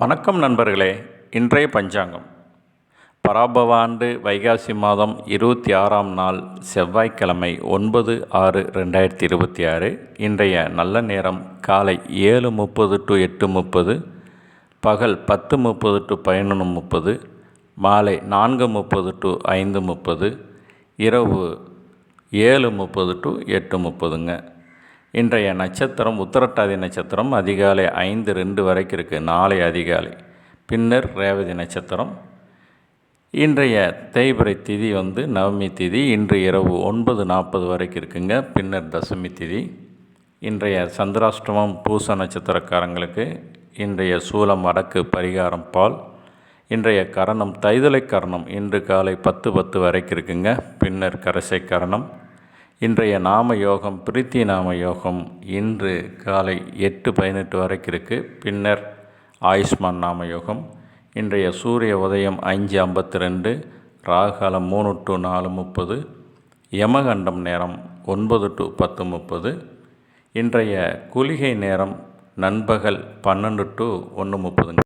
வணக்கம் நண்பர்களே. இன்றைய பஞ்சாங்கம் பராபவ ஆண்டு வைகாசி மாதம் 26ஆம் நாள் செவ்வாய்க்கிழமை 9/6/2026. இன்றைய நல்ல நேரம் காலை 7:30 to 8:30, பகல் 10:30 to 11:30, மாலை 4:30 to 5:30, இரவு 7:30 to 8:30ங்க. இன்றைய நட்சத்திரம் உத்திரட்டாதி நட்சத்திரம். அதிகாலை 5:02 வரைக்கும் இருக்குது, நாளை அதிகாலை. பின்னர் ரேவதி நட்சத்திரம். இன்றைய தேய்பிறை திதி நவமி திதி. இன்று இரவு 9:40 வரைக்கும் இருக்குங்க, பின்னர் தசமி திதி. இன்றைய சந்திராஷ்டமம் பூச நட்சத்திரக்காரங்களுக்கு. இன்றைய சூலம் வடக்கு, பரிகாரம் பால். இன்றைய கரணம் தைதலை கரணம். இன்று காலை 10:10 வரைக்கும் இருக்குங்க, பின்னர் கரசை கரணம். இன்றைய நாம யோகம் பிரீத்தி நாம யோகம். இன்று காலை 8:18 வரைக்கும் இருக்குது, பின்னர் ஆயுஷ்மான் நாம யோகம். இன்றைய சூரிய உதயம் 5:52, ராகுகாலம் 3 to 4:30, யமகண்டம் நேரம் 9 to 10:30. இன்றைய குளிகை நேரம் நண்பகல் 12 to 1:30.